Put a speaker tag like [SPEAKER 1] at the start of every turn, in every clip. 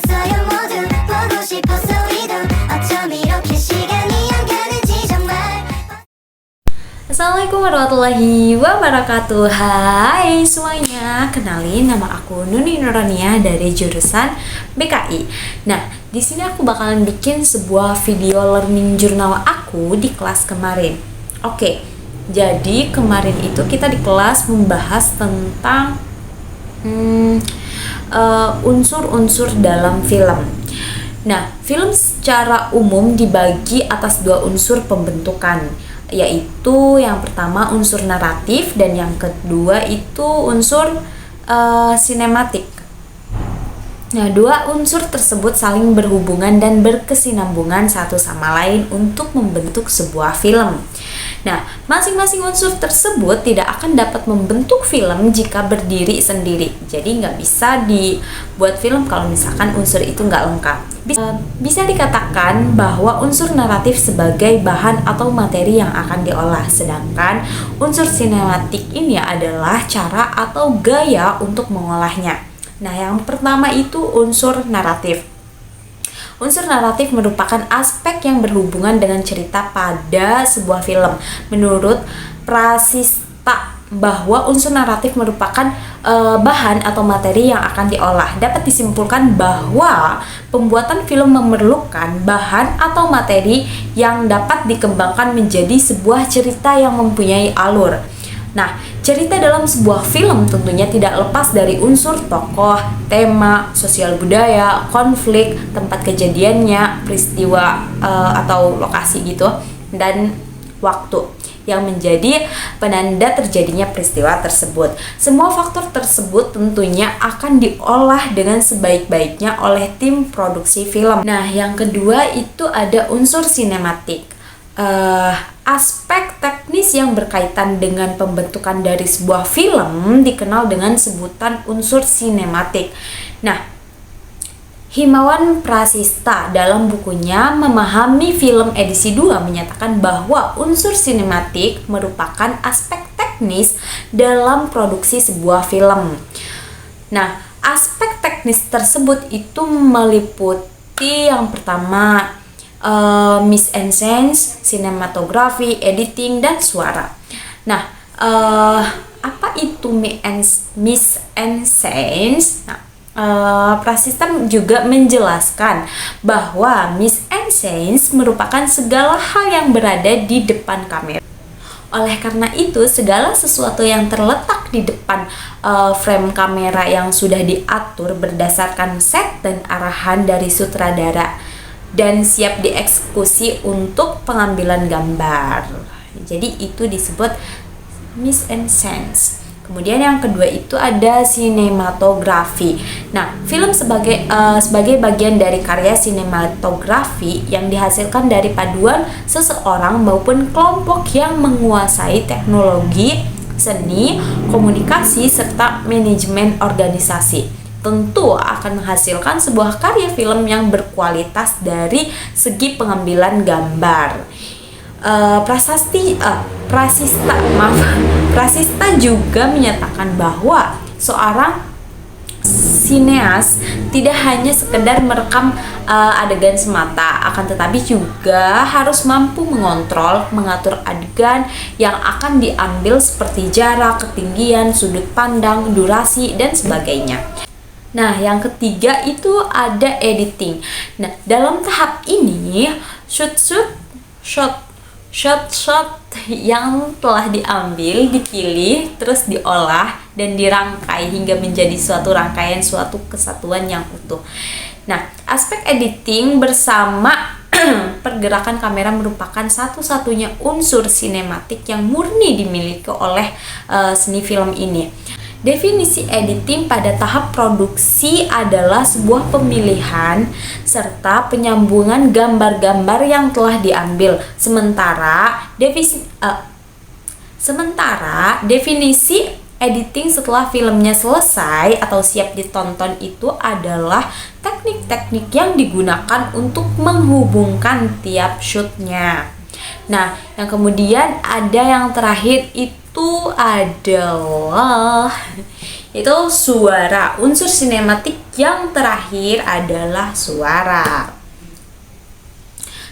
[SPEAKER 1] 있어요 모두 보고 싶었어 이도 어쩜 이렇게 시간이 안 가는지 정말.
[SPEAKER 2] Assalamualaikum warahmatullahi wabarakatuh. Hai semuanya, kenalin nama aku Nuni Nurania dari jurusan BKI. Nah, di sini aku bakalan bikin sebuah video learning journal aku di kelas kemarin. Oke, jadi kemarin itu kita di kelas membahas tentang unsur-unsur dalam film. Nah, film secara umum dibagi atas dua unsur pembentukan, yaitu yang pertama unsur naratif dan yang kedua itu unsur sinematik. Nah, dua unsur tersebut saling berhubungan dan berkesinambungan satu sama lain untuk membentuk sebuah film. Nah, masing-masing unsur tersebut tidak akan dapat membentuk film jika berdiri sendiri. Jadi nggak bisa dibuat film kalau misalkan unsur itu nggak lengkap. Bisa dikatakan bahwa unsur naratif sebagai bahan atau materi yang akan diolah, sedangkan unsur sinematik ini adalah cara atau gaya untuk mengolahnya. Nah, yang pertama itu unsur naratif. Unsur naratif merupakan aspek yang berhubungan dengan cerita pada sebuah film. Menurut Prasista, bahwa unsur naratif merupakan bahan atau materi yang akan diolah. Dapat disimpulkan bahwa pembuatan film memerlukan bahan atau materi yang dapat dikembangkan menjadi sebuah cerita yang mempunyai alur. Nah, cerita dalam sebuah film tentunya tidak lepas dari unsur tokoh, tema, sosial budaya, konflik, tempat kejadiannya, peristiwa atau lokasi gitu, dan waktu yang menjadi penanda terjadinya peristiwa tersebut. Semua faktor tersebut tentunya akan diolah dengan sebaik-baiknya oleh tim produksi film. Nah, yang kedua itu ada unsur sinematik. Aspek teknis yang berkaitan dengan pembentukan dari sebuah film dikenal dengan sebutan unsur sinematik. Nah, Himawan Prasista dalam bukunya Memahami Film edisi 2 menyatakan bahwa unsur sinematik merupakan aspek teknis dalam produksi sebuah film. Nah, aspek teknis tersebut itu meliputi yang pertama mise en scène, sinematografi, editing, dan suara. Nah, apa itu mise en scène? Nah, Prasista juga menjelaskan bahwa mise en scène merupakan segala hal yang berada di depan kamera. Oleh karena itu, segala sesuatu yang terletak di depan frame kamera yang sudah diatur berdasarkan set dan arahan dari sutradara dan siap dieksekusi untuk pengambilan gambar. Jadi itu disebut mise en scène. Kemudian yang kedua itu ada sinematografi. Nah, film sebagai bagian dari karya sinematografi yang dihasilkan dari paduan seseorang maupun kelompok yang menguasai teknologi, seni, komunikasi, serta manajemen organisasi. Tentu akan menghasilkan sebuah karya film yang berkualitas dari segi pengambilan gambar. Prasista juga menyatakan bahwa seorang sineas tidak hanya sekedar merekam adegan semata, akan tetapi juga harus mampu mengontrol, mengatur adegan yang akan diambil seperti jarak, ketinggian, sudut pandang, durasi, dan sebagainya. Nah, yang ketiga itu ada editing. Nah, dalam tahap ini shot yang telah diambil, dipilih, terus diolah dan dirangkai hingga menjadi suatu rangkaian, suatu kesatuan yang utuh. Nah, aspek editing bersama pergerakan kamera merupakan satu-satunya unsur sinematik yang murni dimiliki oleh seni film ini. Definisi editing pada tahap produksi adalah sebuah pemilihan serta penyambungan gambar-gambar yang telah diambil. Sementara definisi editing setelah filmnya selesai atau siap ditonton itu adalah teknik-teknik yang digunakan untuk menghubungkan tiap shootnya. Nah, yang kemudian ada yang terakhir itu adalah itu suara. Unsur sinematik yang terakhir adalah suara.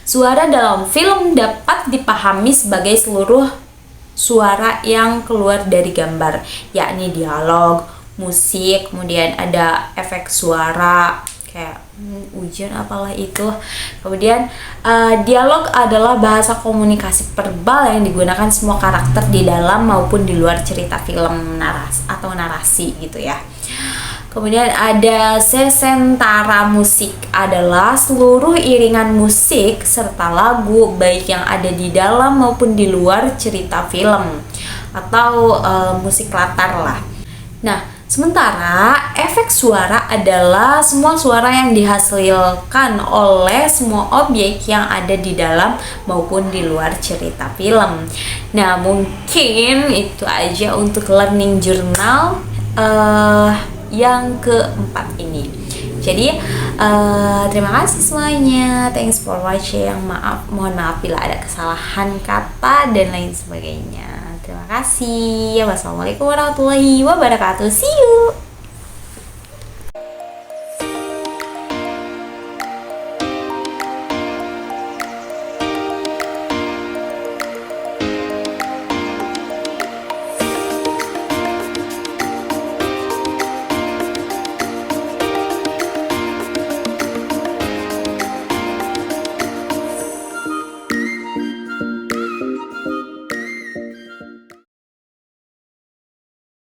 [SPEAKER 2] Suara dalam film dapat dipahami sebagai seluruh suara yang keluar dari gambar, yakni dialog, musik, kemudian ada efek suara kayak hujan apalah itu. Kemudian dialog adalah bahasa komunikasi verbal yang digunakan semua karakter di dalam maupun di luar cerita film narasi gitu ya. Kemudian ada sesentara. Musik adalah seluruh iringan musik serta lagu baik yang ada di dalam maupun di luar cerita film atau musik latar lah. Nah, sementara efek suara adalah semua suara yang dihasilkan oleh semua objek yang ada di dalam maupun di luar cerita film. Nah, mungkin itu aja untuk learning journal yang keempat ini. Jadi terima kasih semuanya, thanks for watching. Mohon maaf bila ada kesalahan kata dan lain sebagainya. Terima kasih. Wassalamualaikum warahmatullahi wabarakatuh. See you.